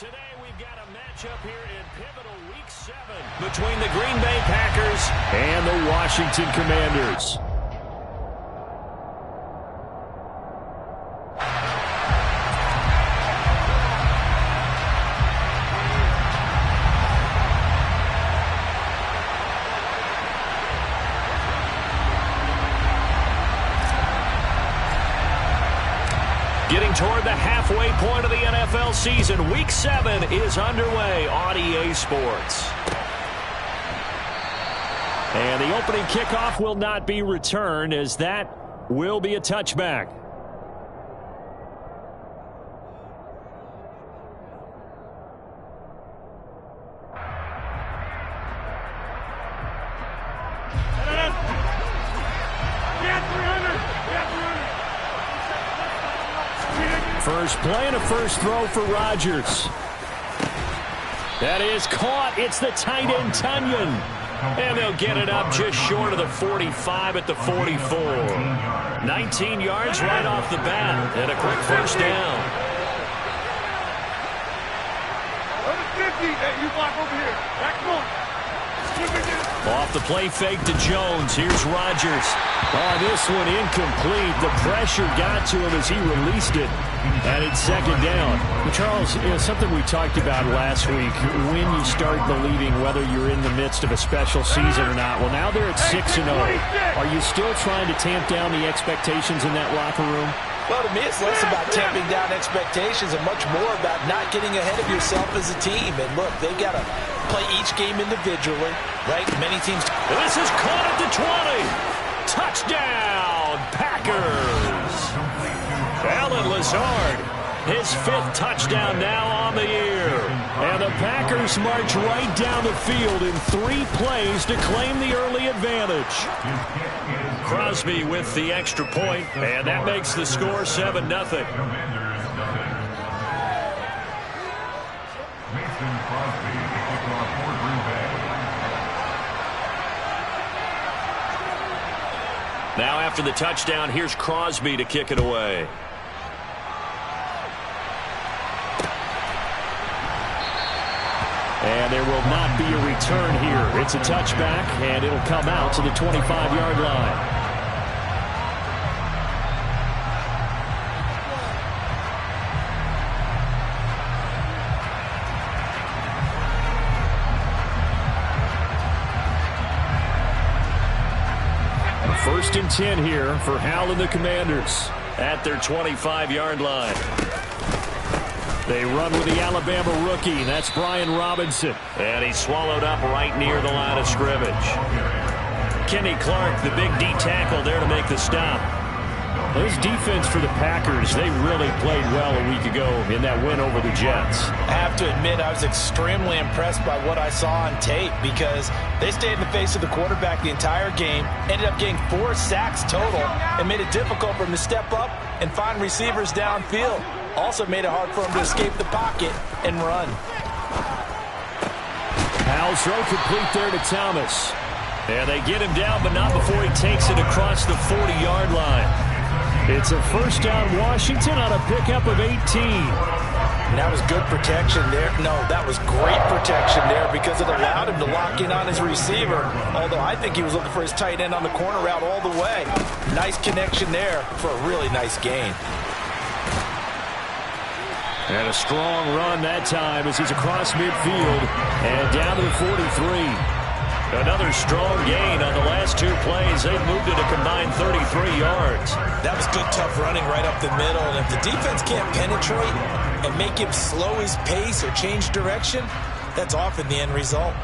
Today we've got a matchup here in pivotal Week 7 between the Green Bay Packers and the Washington Commanders. Getting toward the halfway point of the NFL season, Week 7 is underway on EA Sports. And the opening kickoff will not be returned, as that will be a touchback. First play and a first throw for Rodgers. That is caught. It's the tight end, Tunyon. And they'll get it up just short of the 45 at the 44. 19 yards right off the bat. And a quick first down. You block over here. Back on. Off the play fake to Jones. Here's Rodgers. Oh, this one incomplete. The pressure got to him as he released it. And it's second down. Charles, something we talked about last week, when you start believing whether you're in the midst of a special season or not. Well, now they're at 6-0. Are you still trying to tamp down the expectations in that locker room? Well, to me, it's less about tamping down expectations and much more about not getting ahead of yourself as a team. And look, they've got to play each game individually, right? Many teams. This is caught at the 20. Touchdown, Packers. Allen Lazard, his 5th touchdown now on the year. And the Packers march right down the field in 3 plays to claim the early advantage. Crosby with the extra point, and that makes the score 7-0. Now after the touchdown, here's Crosby to kick it away. And there will not be a return here. It's a touchback, and it'll come out to the 25-yard line. First and 10 here for Hal and the Commanders at their 25-yard line. They run with the Alabama rookie. That's Brian Robinson. And he's swallowed up right near the line of scrimmage. Kenny Clark, the big D tackle there to make the stop. This defense for the Packers, they really played well a week ago in that win over the Jets. I have to admit, I was extremely impressed by what I saw on tape because they stayed in the face of the quarterback the entire game, ended up getting 4 sacks total, and made it difficult for him to step up and find receivers downfield. Also made it hard for him to escape the pocket and run. Howell throw complete there to Thomas. And they get him down, but not before he takes it across the 40-yard line. It's a first down Washington on a pickup of 18. And that was good protection there. No, that was great protection there because it allowed him to lock in on his receiver. Although I think he was looking for his tight end on the corner route all the way. Nice connection there for a really nice gain. And a strong run that time as he's across midfield and down to the 43. Another strong gain on the last 2 plays. They've moved it a combined 33 yards. That was good, tough running right up the middle. And if the defense can't penetrate and make him slow his pace or change direction, that's often the end result.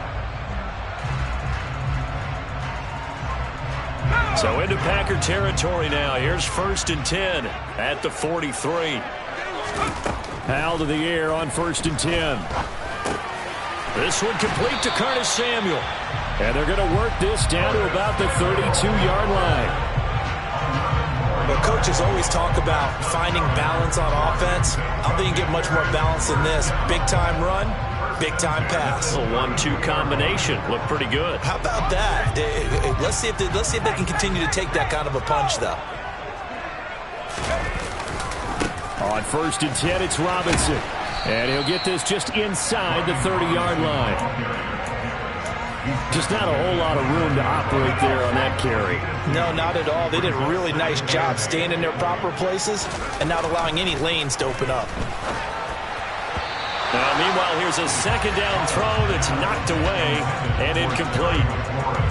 So into Packer territory now. Here's first and 10 at the 43. Hal to the air on first and 10. This one complete to Curtis Samuel. And they're going to work this down to about the 32-yard line. Well, coaches always talk about finding balance on offense. I don't think you get much more balance than this. Big-time run, big-time pass. A 1-2 combination. Looked pretty good. How about that? Let's see if they can continue to take that kind of a punch, though. On first and 10, it's Robinson. And he'll get this just inside the 30-yard line. Just not a whole lot of room to operate there on that carry. No, not at all. They did a really nice job staying in their proper places and not allowing any lanes to open up. Meanwhile, here's a second down throw that's knocked away and incomplete.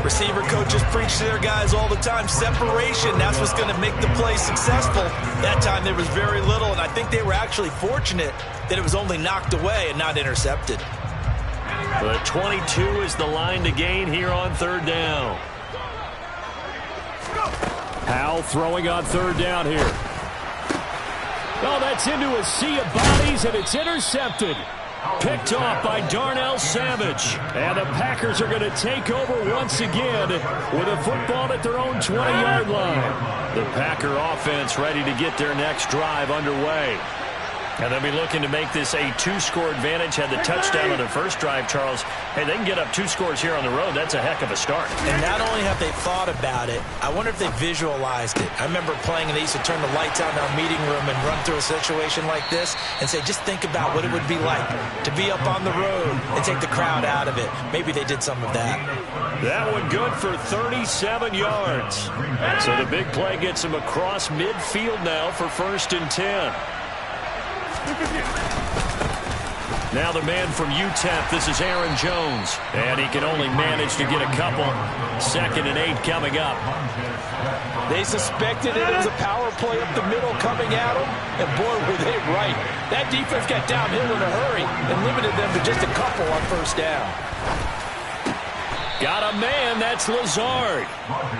Receiver coaches preach to their guys all the time. Separation, that's what's going to make the play successful. That time there was very little, and I think they were actually fortunate that it was only knocked away and not intercepted. The 22 is the line to gain here on third down. Howell throwing on third down here. Oh, that's into a sea of bodies, and it's intercepted. Picked off by Darnell Savage. And the Packers are going to take over once again with a football at their own 20-yard line. The Packer offense ready to get their next drive underway. And they'll be looking to make this a two-score advantage. Had the touchdown on their first drive, Charles. Hey, they can get up 2 scores here on the road. That's a heck of a start. And not only have they thought about it, I wonder if they visualized it. I remember playing, and they used to turn the lights out in our meeting room and run through a situation like this and say, just think about what it would be like to be up on the road and take the crowd out of it. Maybe they did some of that. That one good for 37 yards. So the big play gets him across midfield now for 1st and 10. Now the man from UTEP, this is Aaron Jones. And he can only manage to get a couple. 2nd and 8 coming up. They suspected it was a power play up the middle coming at them. And boy, were they right. That defense got downhill in a hurry and limited them to just a couple on 1st down. Got a man, that's Lazard.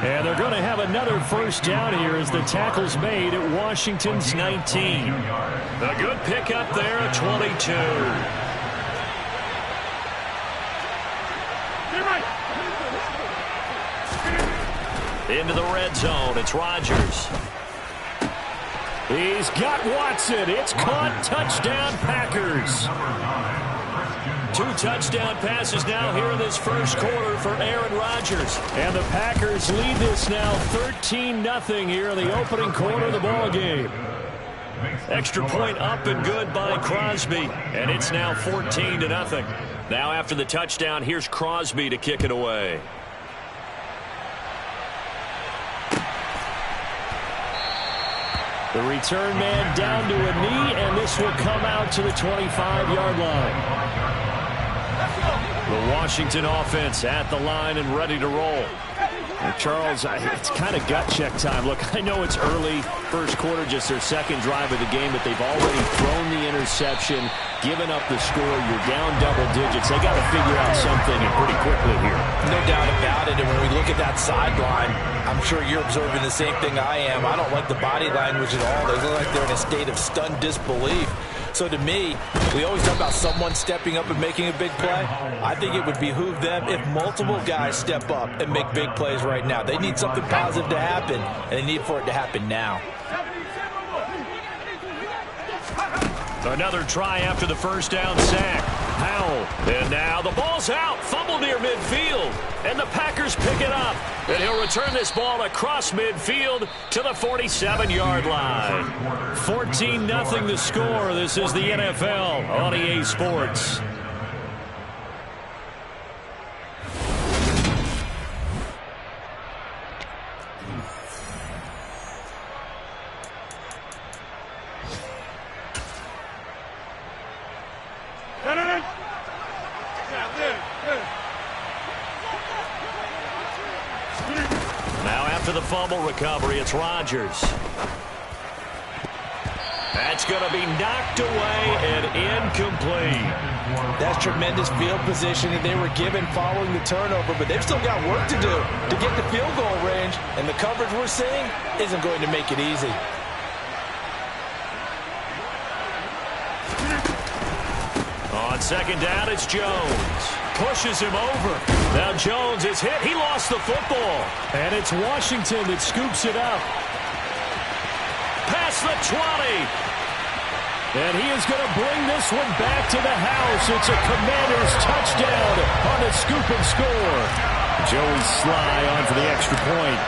And they're going to have another 1st down here as the tackle's made at Washington's 19. A good pickup there at 22. Into the red zone, it's Rodgers. He's got Watson. It's caught. Touchdown, Packers. 2 touchdown passes now here in this first quarter for Aaron Rodgers. And the Packers lead this now 13-0 here in the opening quarter of the ball game. Extra point up and good by Crosby. And it's now 14-0. Now after the touchdown, here's Crosby to kick it away. The return man down to a knee, and this will come out to the 25-yard line. The Washington offense at the line and ready to roll. Charles, it's kind of gut check time. Look, I know it's early, first quarter, just their second drive of the game, but they've already thrown the interception, given up the score. You're down double digits. They got to figure out something, and pretty quickly here. No doubt about it. And when we look at that sideline, I'm sure you're observing the same thing I am. I don't like the body language at all. They look like they're in a state of stunned disbelief. So to me, we always talk about someone stepping up and making a big play. I think it would behoove them if multiple guys step up and make big plays right now. They need something positive to happen, and they need for it to happen now. Another try after the first down sack. Howell. And now the ball's out. Fumble near midfield. And the Packers pick it up. And he'll return this ball across midfield to the 47-yard line. 14-0 the score. This is the NFL on EA Sports. Now after the fumble recovery, it's Rodgers. That's going to be knocked away and incomplete. That's tremendous field position that they were given following the turnover, but they've still got work to do to get the field goal range, and the coverage we're seeing isn't going to make it easy. On second down, it's Jones. Pushes him over. Now Jones is hit. He lost the football. And it's Washington that scoops it up. Past the 20. And he is going to bring this one back to the house. It's a Commanders touchdown on the scoop and score. Joey Sly on for the extra point.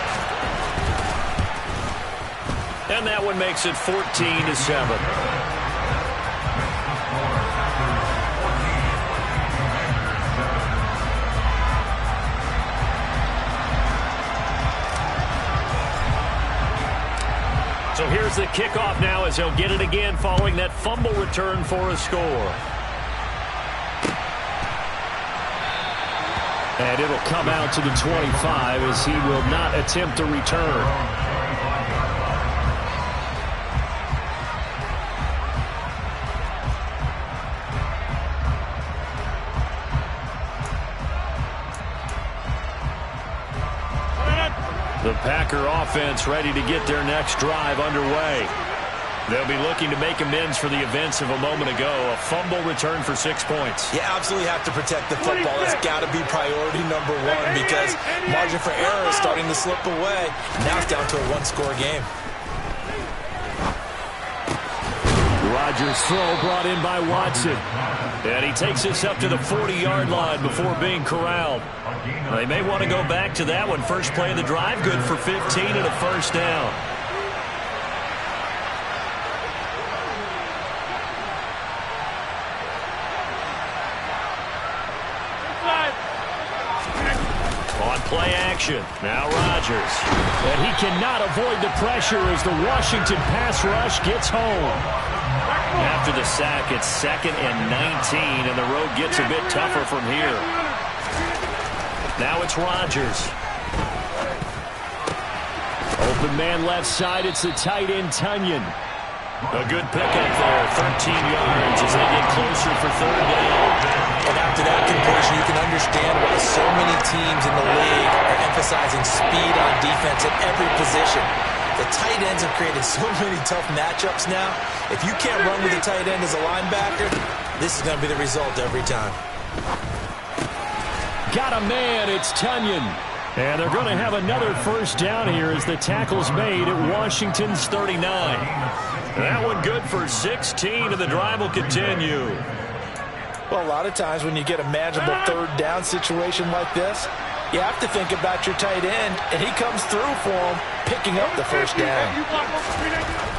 And that one makes it 14-7. So here's the kickoff now as he'll get it again following that fumble return for a score. And it'll come out to the 25 as he will not attempt a return. The Packer offense ready to get their next drive underway. They'll be looking to make amends for the events of a moment ago. A fumble return for 6 points. You absolutely have to protect the football. That's got to be priority number one because margin for error is starting to slip away. Now it's down to a one-score game. Rodgers' throw brought in by Watson. And he takes this up to the 40-yard line before being corralled. They may want to go back to that one. First play of the drive, good for 15 and a first down. On play action, now Rodgers. And he cannot avoid the pressure as the Washington pass rush gets home. After the sack, it's 2nd and 19, and the road gets a bit tougher from here. Now it's Rodgers. Open man left side, it's the tight end Tonyan. A good pickup there, 13 yards as they get closer for third down. And after that completion, you can understand why so many teams in the league are emphasizing speed on defense at every position. The tight ends have created so many tough matchups now. If you can't run with the tight end as a linebacker, this is going to be the result every time. Got a man, it's Tonyan. And they're going to have another first down here as the tackle's made at Washington's 39. That one good for 16, and the drive will continue. Well, a lot of times when you get a manageable third down situation like this, you have to think about your tight end, and he comes through for him, picking up the first down.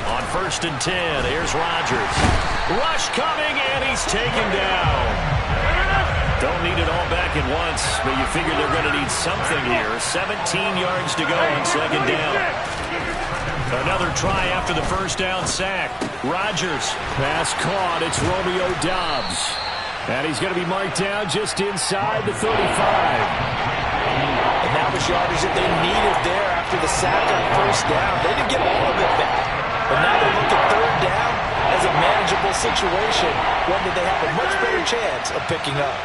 On 1st and 10, here's Rodgers. Rush coming, and he's taken down. Don't need it all back at once, but you figure they're going to need something here. 17 yards to go on 2nd down. Another try after the first down sack. Rodgers. Pass caught, it's Romeo Doubs. And he's going to be marked down just inside the 35. And that was yardage that they needed there after the sack on first down. They didn't get all of it back. But now they look at third down as a manageable situation, one that they have a much better chance of picking up.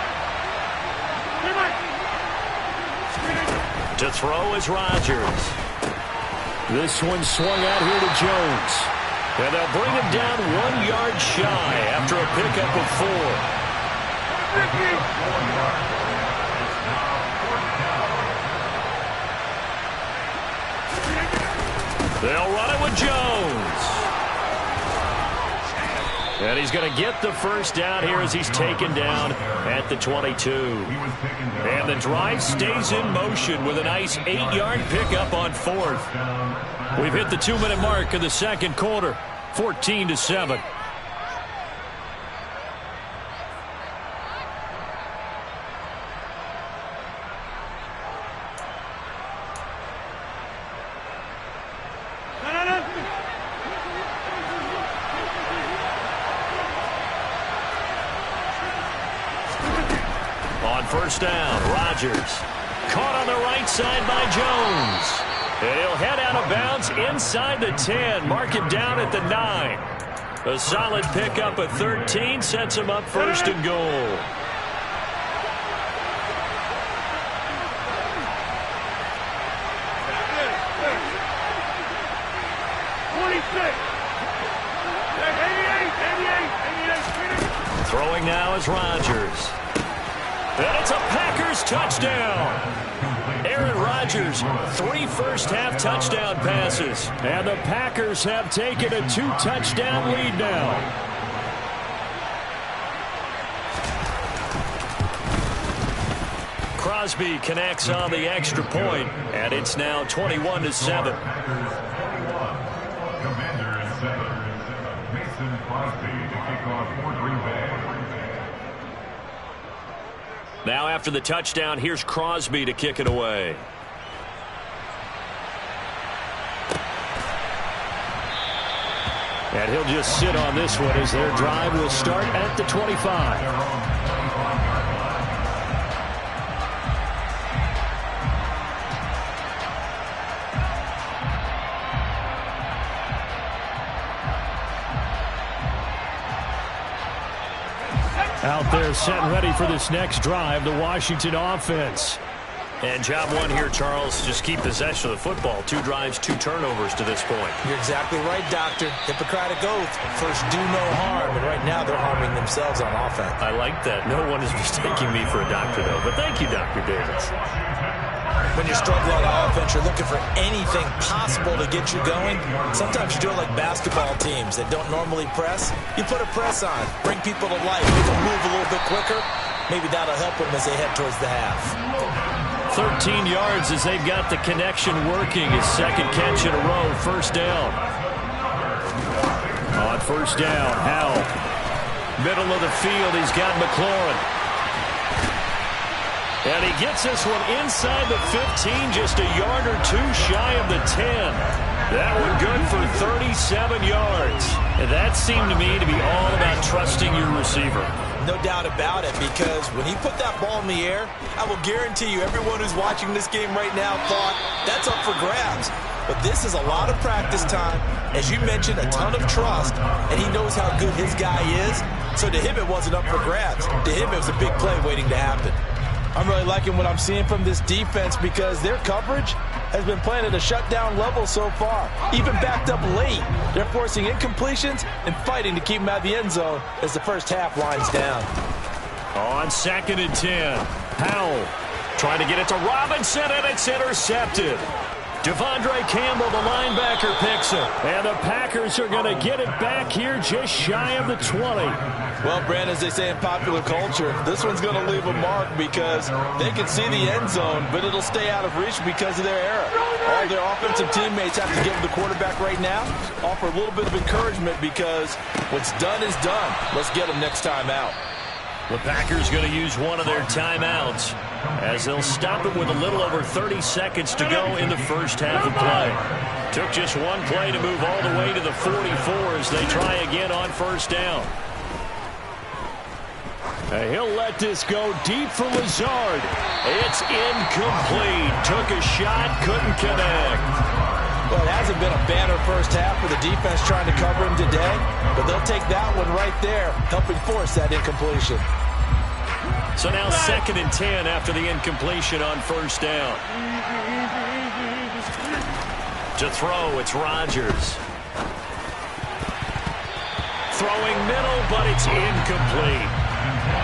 To throw is Rodgers. This one swung out here to Jones. And they'll bring him down 1 yard shy after a pickup of 4. They'll run it with Jones. And he's going to get the first down here as he's taken down at the 22. And the drive stays in motion with a nice 8-yard pickup on 4th. We've hit the 2-minute mark of the second quarter, 14-7. First down, Rodgers. Caught on the right side by Jones. And he'll head out of bounds inside the 10. Mark him down at the 9. A solid pickup at 13 sets him up 1st and goal. Throwing now is Rodgers. And it's a Packers touchdown. Aaron Rodgers, 3 first-half touchdown passes. And the Packers have taken a 2-touchdown lead now. Crosby connects on the extra point, and it's now 21-7. Mason Crosby to kick off for Green Bay. Now after the touchdown, here's Crosby to kick it away. And he'll just sit on this one as their drive will start at the 25. Out there set and ready for this next drive, the Washington offense. And job one here, Charles, just keep possession of the football. 2 drives, 2 turnovers to this point. You're exactly right, Doctor. Hippocratic oath. First, do no harm. And right now, they're harming themselves on offense. I like that. No one is mistaking me for a doctor, though. But thank you, Dr. Davis. When you're struggling on offense, you're looking for anything possible to get you going. Sometimes you do it like basketball teams that don't normally press. You put a press on, bring people to life, make them move a little bit quicker. Maybe that'll help them as they head towards the half. 13 yards as they've got the connection working. His second catch in a row, first down. On first down, Howell. Middle of the field, he's got McLaurin. And he gets this one inside the 15, just a yard or 2 shy of the 10. That one good for 37 yards. And that seemed to me to be all about trusting your receiver. No doubt about it, because when he put that ball in the air, I will guarantee you everyone who's watching this game right now thought that's up for grabs. But this is a lot of practice time. As you mentioned, a ton of trust, and he knows how good his guy is. So to him, it wasn't up for grabs. To him, it was a big play waiting to happen. I'm really liking what I'm seeing from this defense because their coverage has been playing at a shutdown level so far. Even backed up late, they're forcing incompletions and fighting to keep them out of the end zone as the first half winds down. On 2nd and 10, Howell trying to get it to Robinson, and it's intercepted. Devondre Campbell, the linebacker, picks it. And the Packers are going to get it back here just shy of the 20. Well, Brandon, as they say in popular culture, this one's going to leave a mark because they can see the end zone, but it'll stay out of reach because of their error. All their offensive teammates have to give the quarterback right now, offer a little bit of encouragement because what's done is done. Let's get them next time out. The Packers going to use one of their timeouts as they'll stop it with a little over 30 seconds to go in the first half of play. Took just one play to move all the way to the 44 as they try again on first down. And he'll let this go deep for Lazard. It's incomplete. Took a shot, couldn't connect. Well, it hasn't been a banner first half with the defense trying to cover him today, but they'll take that one right there, helping force that incompletion. So now 2nd and 10 after the incompletion on first down. To throw, it's Rodgers. Throwing middle, but it's incomplete.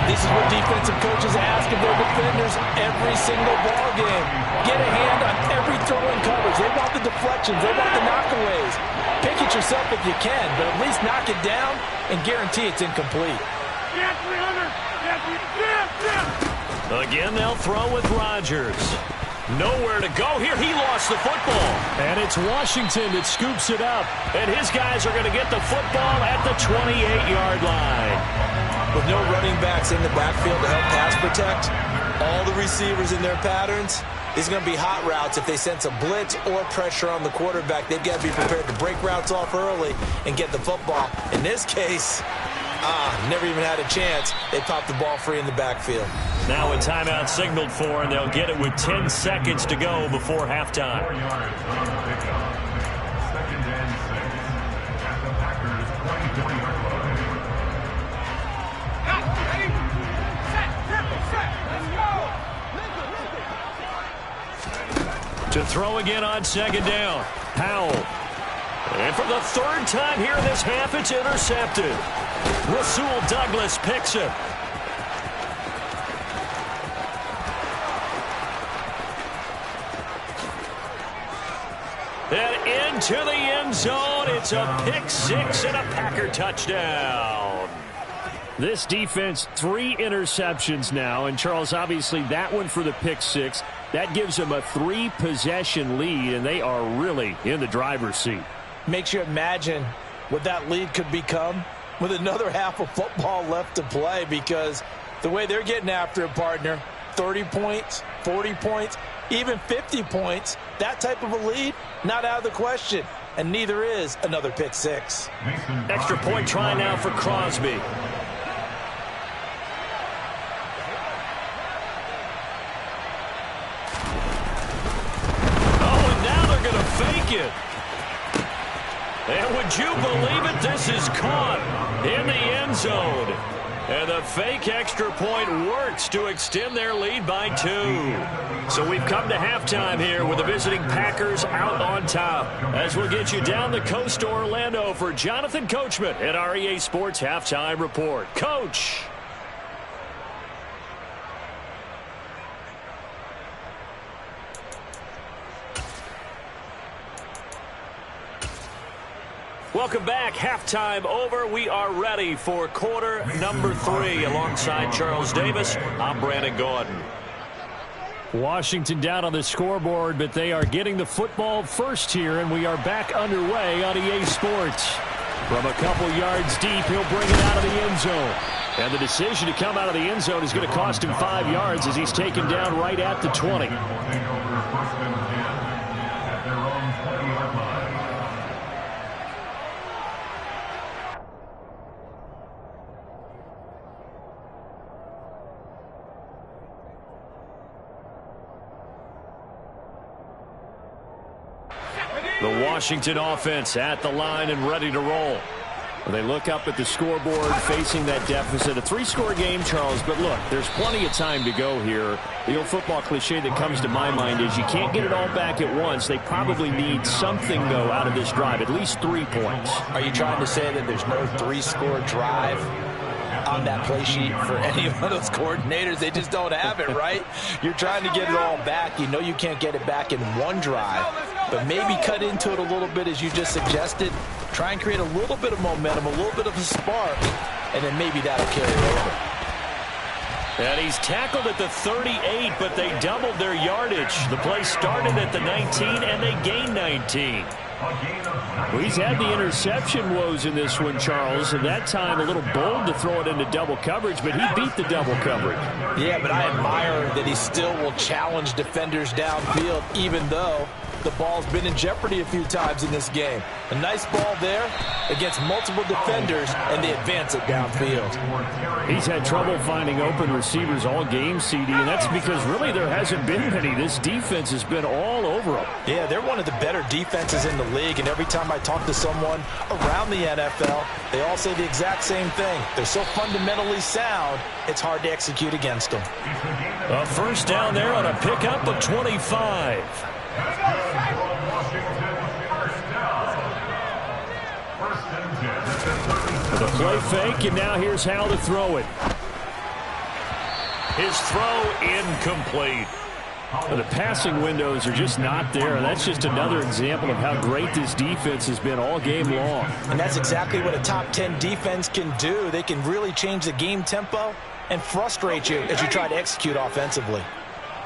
This is what defensive coaches ask of their defenders every single ball game. Get a hand on every throw in coverage. They want the deflections. They want the knockaways. Pick it yourself if you can, but at least knock it down and guarantee it's incomplete. Again, they'll throw with Rodgers. Nowhere to go here. He lost the football. And it's Washington that scoops it up. And his guys are going to get the football at the 28-yard line. With no running backs in the backfield to help pass protect, all the receivers in their patterns, it's going to be hot routes if they sense a blitz or pressure on the quarterback. They've got to be prepared to break routes off early and get the football. In this case, never even had a chance. They popped the ball free in the backfield. Now a timeout signaled for, and they'll get it with 10 seconds to go before halftime. To throw again on 2nd down, Howell. And for the 3rd time here in this half, it's intercepted. Rasul Douglas picks it. And into the end zone, it's a pick 6 and a Packer touchdown. This defense, 3 interceptions now. And, Charles, obviously that one for the pick 6. That gives them a 3-possession lead, and they are really in the driver's seat. Makes you imagine what that lead could become with another half of football left to play, because the way they're getting after it, partner, 30 points, 40 points, even 50 points, that type of a lead, not out of the question. and neither is another pick six. Extra point try now for Crosby. Oh, and now they're going to fake it. And would you believe it? This is caught in the end zone. And the fake extra point works to extend their lead by 2. So we've come to halftime here with the visiting Packers out on top. As we'll get you down the coast to Orlando for Jonathan Coachman at our EA Sports Halftime Report. Coach. Welcome back. Halftime over. We are ready for quarter number 3. Alongside Charles Davis, I'm Brandon Gordon. Washington down on the scoreboard, but they are getting the football first here, and we are back underway on EA Sports. From a couple yards deep, he'll bring it out of the end zone. And the decision to come out of the end zone is going to cost him 5 yards as he's taken down right at the 20. The Washington offense at the line and ready to roll. They look up at the scoreboard facing that deficit. A 3-score game, Charles, but look, there's plenty of time to go here. The old football cliche that comes to my mind is you can't get it all back at once. They probably need something, though, out of this drive, at least 3 points. Are you trying to say that there's no 3-score drive on that play sheet for any of those coordinators? They just don't have it, right? You're trying to get it all back. You know you can't get it back in one drive, but maybe cut into it a little bit as you just suggested. Try and create a little bit of momentum, a little bit of a spark, and then maybe that'll carry over. And he's tackled at the 38, but they doubled their yardage. The play started at the 19, and they gained 19. Well, he's had the interception woes in this one, Charles, and that time a little bold to throw it into double coverage, but he beat the double coverage. Yeah, but I admire that he still will challenge defenders downfield, even though the ball's been in jeopardy a few times in this game. A nice ball there against multiple defenders, and they advance it downfield. He's had trouble finding open receivers all game, CD, and that's because really there hasn't been many. This defense has been all over him. Yeah, they're one of the better defenses in the league, and every time I talk to someone around the NFL, they all say the exact same thing. They're so fundamentally sound, it's hard to execute against them. A first down there on a pickup of 25. The play fake, and now here's how to throw it. His throw incomplete. The passing windows are just not there. That's just another example of how great this defense has been all game long. And that's exactly what a top 10 defense can do. They can really change the game tempo and frustrate you as you try to execute offensively.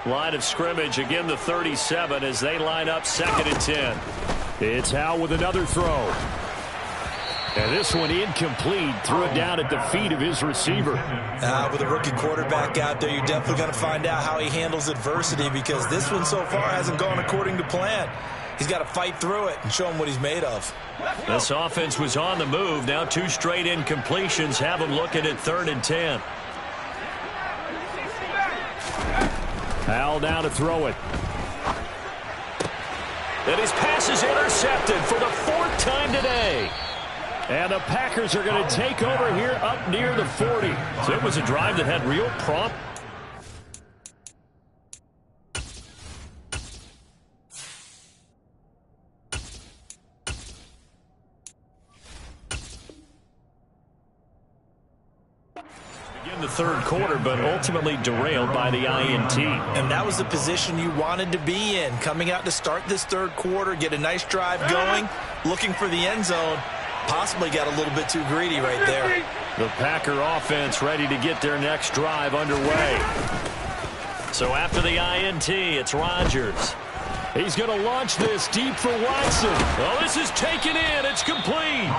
Line of scrimmage, again the 37 as they line up 2nd and 10. It's Howell with another throw. And this one incomplete. Threw it down at the feet of his receiver. With a rookie quarterback out there, you're definitely going to find out how he handles adversity, because this one so far hasn't gone according to plan. He's got to fight through it and show him what he's made of. This offense was on the move. Now 2 straight incompletions have him looking at 3rd and 10. Howell down to throw it. And his pass is intercepted for the 4th time today. And the Packers are going to take over here up near the 40. So it was a drive that had real prompt. Begin the 3rd quarter, but ultimately derailed by the INT. And that was the position you wanted to be in. Coming out to start this 3rd quarter, get a nice drive going, looking for the end zone. Possibly got a little bit too greedy right there. The Packer offense ready to get their next drive underway. So after the INT, it's Rodgers. He's going to launch this deep for Watson. Oh, this is taken in. It's complete.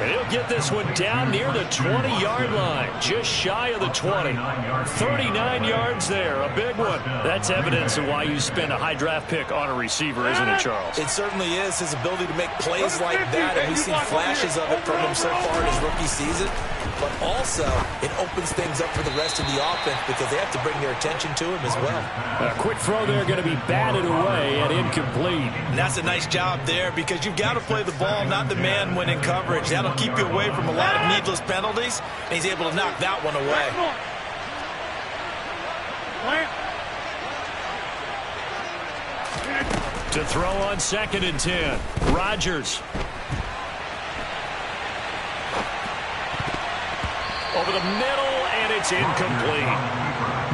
And he'll get this one down near the 20-yard line, just shy of the 20. 39 yards there, a big one. That's evidence of why you spend a high draft pick on a receiver, isn't it, Charles? It certainly is. His ability to make plays like that, and we've seen flashes of it from him so far in his rookie season. But also, it opens things up for the rest of the offense because they have to bring their attention to him as well. A quick throw there going to be batted away and incomplete. And that's a nice job there because you've got to play the ball, not the man when in coverage. That'll keep you away from a lot of needless penalties, and he's able to knock that one away. To throw on 2nd and 10. Rodgers. Over the middle, and it's incomplete.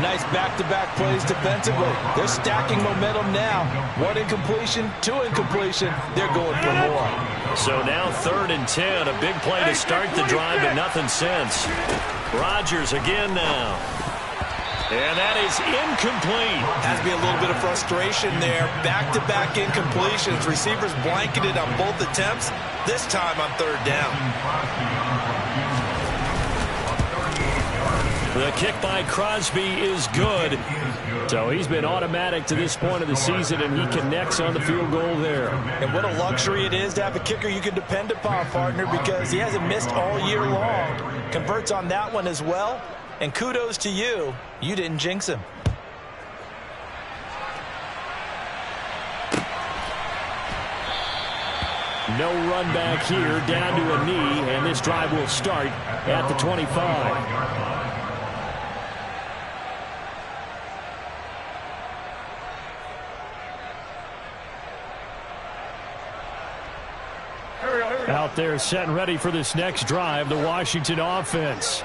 Nice back-to-back plays defensively. They're stacking momentum now. 1 incompletion, 2 incompletion. They're going for more. So now 3rd and 10. A big play to start the drive, but nothing since. Rodgers again now. And that is incomplete. Has to be a little bit of frustration there. Back-to-back incompletions. Receivers blanketed on both attempts, this time on 3rd down. The kick by Crosby is good. So he's been automatic to this point of the season, and he connects on the field goal there. And what a luxury it is to have a kicker you can depend upon, partner, because he hasn't missed all year long. Converts on that one as well. And kudos to you. You didn't jinx him. No run back here, down to a knee, and this drive will start at the 25. Out there set and ready for this next drive, the Washington offense.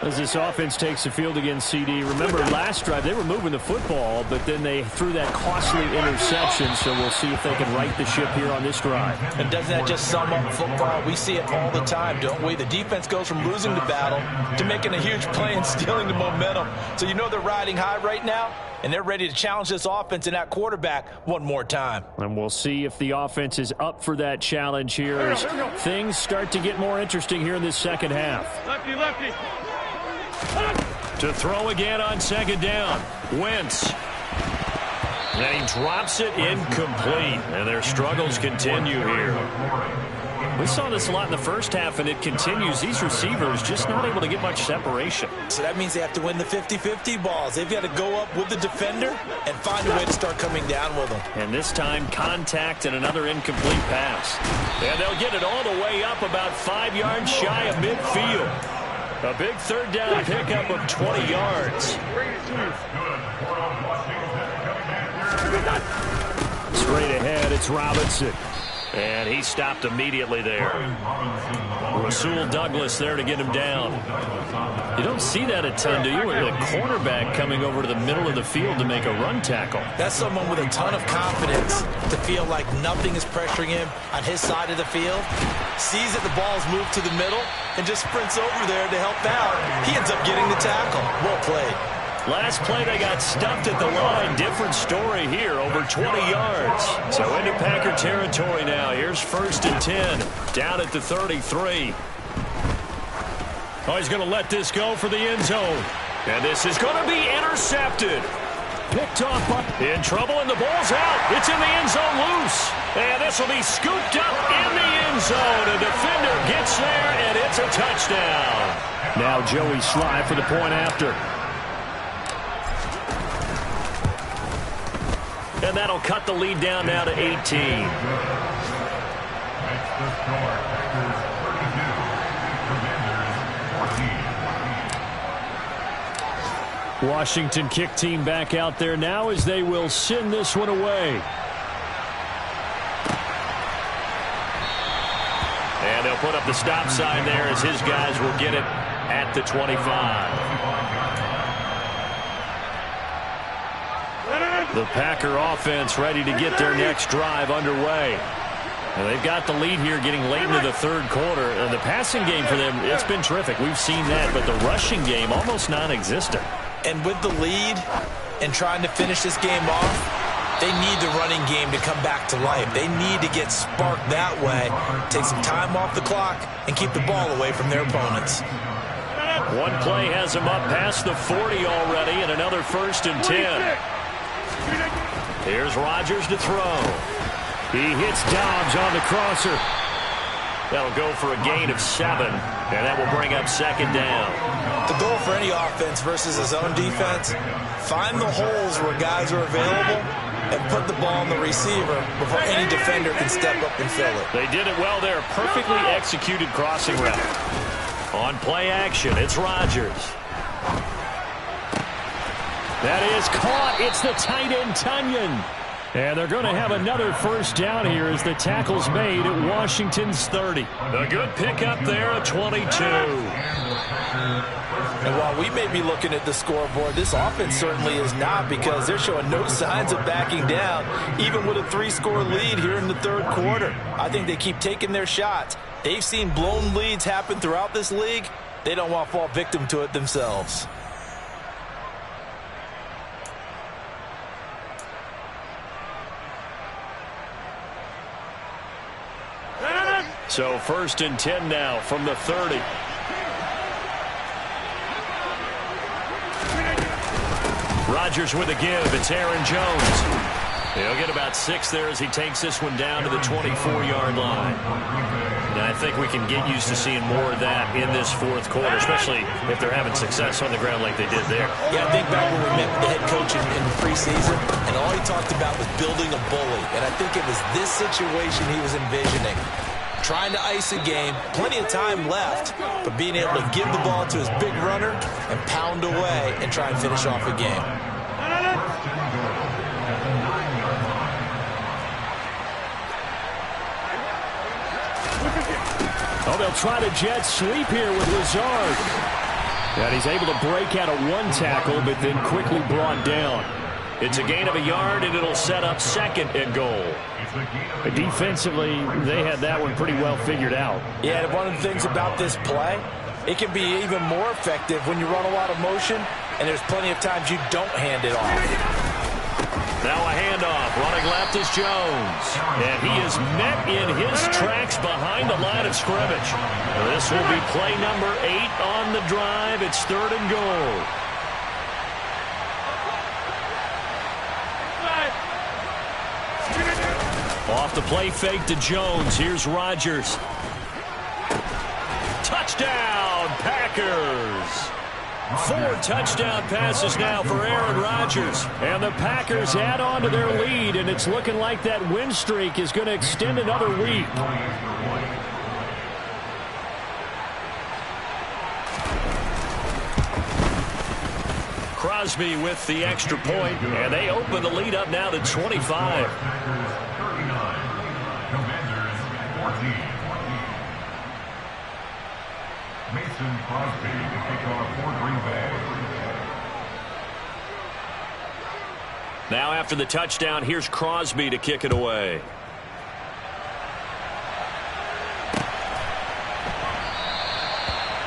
As this offense takes the field against CD. Remember, last drive, they were moving the football, but then they threw that costly interception, so we'll see if they can right the ship here on this drive. And doesn't that just sum up football? We see it all the time, don't we? The defense goes from losing the battle to making a huge play and stealing the momentum. So you know they're riding high right now, and they're ready to challenge this offense and that quarterback one more time. And we'll see if the offense is up for that challenge here as things start to get more interesting here in this second half. Lefty, lefty. To throw again on 2nd down. Wentz. And he drops it incomplete. And their struggles continue here. We saw this a lot in the first half, and it continues. These receivers just not able to get much separation. So that means they have to win the 50-50 balls. They've got to go up with the defender and find a way to start coming down with them. And this time, contact and another incomplete pass. And they'll get it all the way up about 5 yards shy of midfield. A big 3rd down pickup of 20 yards. Straight ahead, it's Robinson. And he stopped immediately there. Rasul Douglas there to get him down. You don't see that a ton, do you? With a cornerback coming over to the middle of the field to make a run tackle. That's someone with a ton of confidence to feel like nothing is pressuring him on his side of the field. Sees that the ball's moved to the middle and just sprints over there to help out. He ends up getting the tackle. Well played. Last play, they got stuffed at the line. Different story here, over 20 yards. So into Packer territory now. Here's 1st and 10, down at the 33. Oh, he's going to let this go for the end zone. And this is going to be intercepted. Picked off, in trouble, and the ball's out. It's in the end zone loose. And this will be scooped up in the end zone. A defender gets there, and it's a touchdown. Now Joey Sly for the point after. And that'll cut the lead down now to 18. Washington kick team back out there now as they will send this one away. And they'll put up the stop sign there as his guys will get it at the 25. The Packer offense ready to get their next drive underway. And they've got the lead here getting late into the 3rd quarter. And the passing game for them, it's been terrific. We've seen that, but the rushing game almost non-existent. And with the lead and trying to finish this game off, They need the running game to come back to life. They need to get sparked that way, take some time off the clock, and keep the ball away from their opponents. One play has him up past the 40 already, and another 1st and 10. Here's Rodgers to throw. He hits Dobbs on the crosser. That'll go for a gain of 7, and that will bring up 2nd down. The goal for any offense versus his own defense, find the holes where guys are available and put the ball on the receiver before any defender can step up and fill it. They did it well there. Perfectly executed crossing route. On play action, it's Rodgers. That is caught. It's the tight end, Tunyon. And they're going to have another 1st down here as the tackle's made at Washington's 30. A good pickup there at 22. And while we may be looking at the scoreboard, this offense certainly is not, because they're showing no signs of backing down, even with a 3-score lead here in the 3rd quarter. I think they keep taking their shots. They've seen blown leads happen throughout this league. They don't want to fall victim to it themselves. So 1st and 10 now from the 30. Rodgers with a give. It's Aaron Jones. He'll get about 6 there as he takes this one down to the 24-yard line. And I think we can get used to seeing more of that in this 4th quarter, especially if they're having success on the ground like they did there. Yeah, I think back when we met with the head coach in the preseason, and all he talked about was building a bully. And I think it was this situation he was envisioning. Trying to ice a game, plenty of time left, but being able to give the ball to his big runner and pound away and try and finish off a game. Oh, they'll try to jet sweep here with Lazard. And he's able to break out of 1 tackle, but then quickly brought down. It's a gain of a yard, and it'll set up 2nd and goal. Defensively, they had that one pretty well figured out. Yeah, and one of the things about this play, it can be even more effective when you run a lot of motion, and there's plenty of times you don't hand it off. Now a handoff. Running left is Jones. And he is met in his tracks behind the line of scrimmage. This will be play number 8 on the drive. It's 3rd and goal. Off the play fake to Jones. Here's Rodgers. Touchdown, Packers. 4 touchdown passes now for Aaron Rodgers. And the Packers add on to their lead, and it's looking like that win streak is going to extend another week. Crosby with the extra point, and they open the lead up now to 25. Mason Crosby to kick off for Green Bay. Now after the touchdown, here's Crosby to kick it away.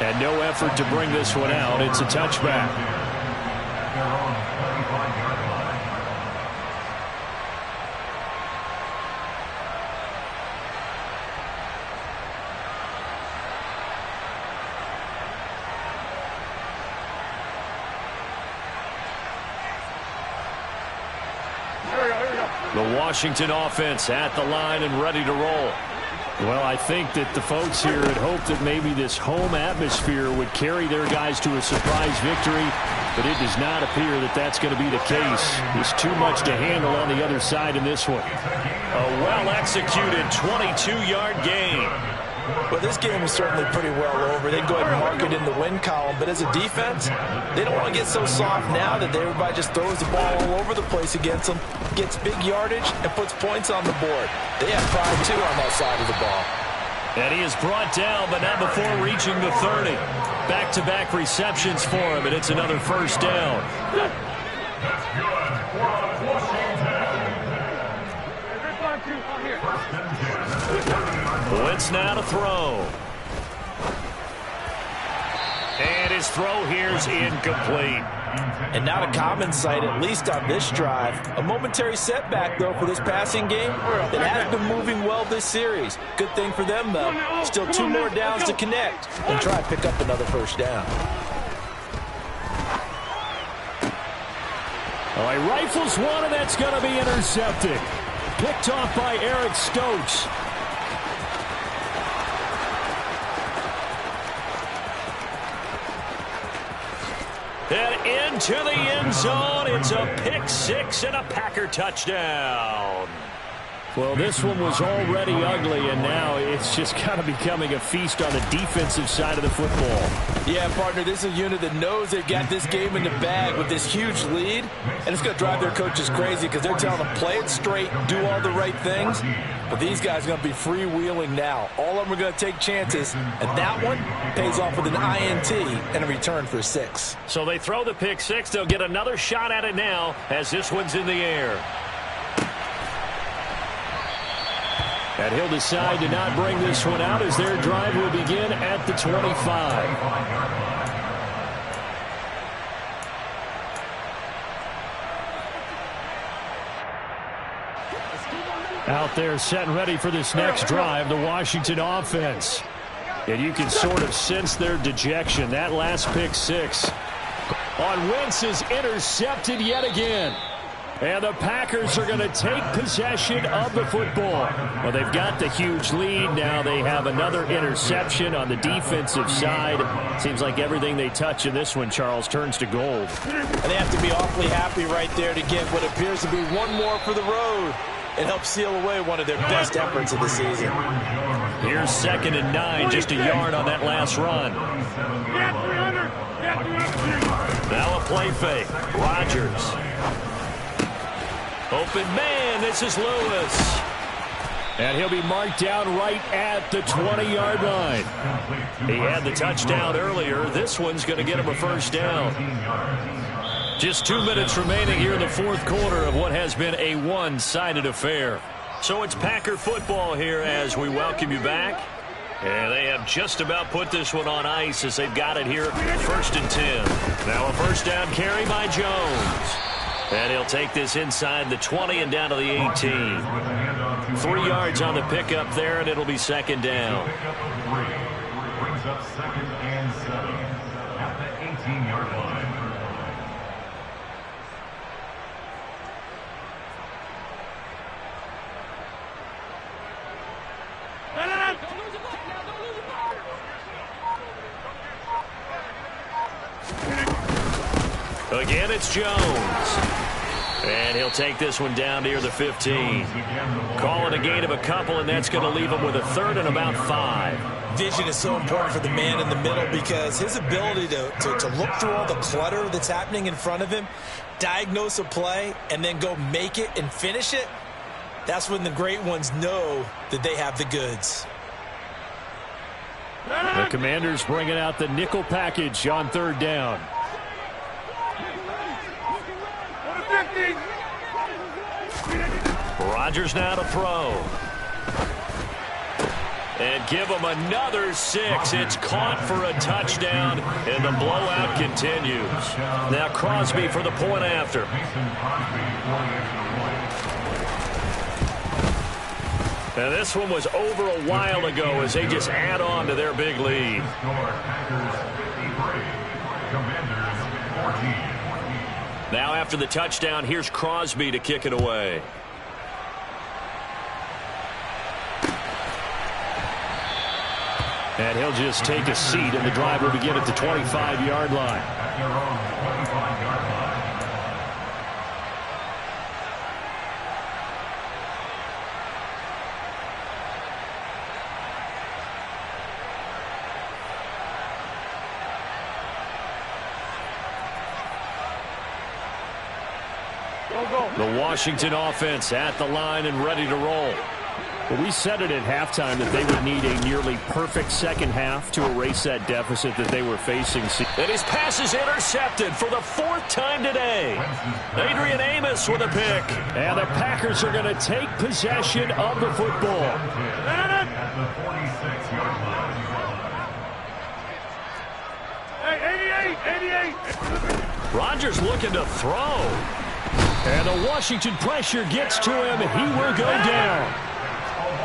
And no effort to bring this one out. It's a touchback. The Washington offense at the line and ready to roll. Well, I think that the folks here had hoped that maybe this home atmosphere would carry their guys to a surprise victory, but it does not appear that that's going to be the case. There's too much to handle on the other side in this one. A well-executed 22-yard gain. Well, this game is certainly pretty well over. They'd go ahead and mark it in the win column. But as a defense, they don't want to get so soft now that everybody just throws the ball all over the place against them, gets big yardage, and puts points on the board. They have pride, too, on that side of the ball. And he is brought down, but not before reaching the 30. Back-to-back receptions for him, and it's another 1st down. Wentz now to throw. And his throw here is incomplete. And not a common sight, at least on this drive. A momentary setback, though, for this passing game that has been moving well this series. Good thing for them, though. Still 2 more downs to connect and try to pick up another first down. Oh, he rifles one, and that's going to be intercepted. Picked off by Eric Stokes. And into the end zone. It's a pick six and a Packer touchdown. Well, this one was already ugly, and now it's just kind of becoming a feast on the defensive side of the football. Yeah, partner, this is a unit that knows they've got this game in the bag with this huge lead, and it's going to drive their coaches crazy because they're telling them play it straight, do all the right things, but these guys are going to be freewheeling now. All of them are going to take chances, and that one pays off with an INT and a return for 6. So they throw the pick six. They'll get another shot at it now as this one's in the air. And he'll decide to not bring this one out as their drive will begin at the 25. Out there set and ready for this next drive, the Washington offense. And you can sort of sense their dejection. That last pick six on Wentz is intercepted yet again. And the Packers are going to take possession of the football. Well, they've got the huge lead. Now they have another interception on the defensive side. Seems like everything they touch in this one, Charles, turns to gold. And they have to be awfully happy right there to get what appears to be one more for the road. It helps seal away one of their best efforts of the season. Here's 2nd and 9, just a yard on that last run. Now a play fake. Rodgers. Open man, this is Lewis. And he'll be marked down right at the 20-yard line. He had the touchdown earlier. This one's going to get him a first down. Just 2 minutes remaining here in the fourth quarter of what has been a one-sided affair. So it's Packer football here as we welcome you back. And they have just about put this one on ice as they've got it here, 1st and 10. Now a first down carry by Jones. And he'll take this inside the 20 and down to the 18. 3 yards on the pickup there, and it'll be 2nd down. Brings up 2nd and 7 at the 18-yard line. Again, it's Jones. And he'll take this one down near the 15. Call it a gain of a couple, and that's going to leave him with a 3rd and about 5. Vision is so important for the man in the middle because his ability to look through all the clutter that's happening in front of him, diagnose a play, and then go make it and finish it, that's when the great ones know that they have the goods. The Commanders bringing out the nickel package on 3rd down. Rodgers now to throw. And give him another 6. It's caught for a touchdown, and the blowout continues. Now Crosby for the point after. And this one was over a while ago as they just add on to their big lead. Now after the touchdown, here's Crosby to kick it away. And he'll just take a seat, and the drive will begin at the 25-yard line. The Washington offense at the line and ready to roll. Well, we said it at halftime that they would need a nearly perfect second half to erase that deficit that they were facing. And his pass is intercepted for the 4th time today. Adrian Amos with a pick. And the Packers are going to take possession of the football. At the 46-yard line. Hey, 88! Rodgers looking to throw. And the Washington pressure gets to him. He will go down.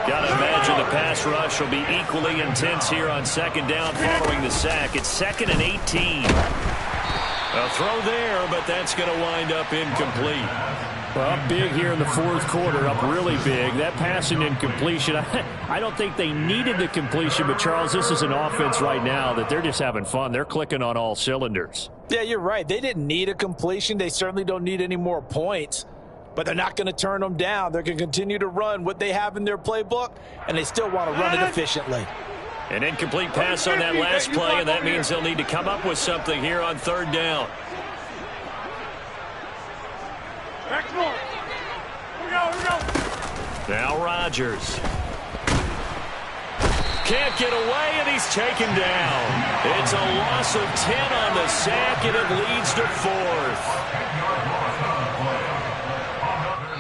Got to imagine the pass rush will be equally intense here on second down following the sack. It's 2nd and 18. A throw there, but that's going to wind up incomplete. Well, up big here in the fourth quarter, up really big. That passing incompletion, I don't think they needed the completion, but, Charles, this is an offense right now that they're just having fun. They're clicking on all cylinders. Yeah, you're right. They didn't need a completion. They certainly don't need any more points, but they're not going to turn them down. They're going to continue to run what they have in their playbook, and they still want to run it efficiently. An incomplete pass on that last play, and that means they'll need to come up with something here on third down. Back more. Here we go. Now Rodgers. Can't get away, and he's taken down. It's a loss of 10 on the sack, and it leads to 4th.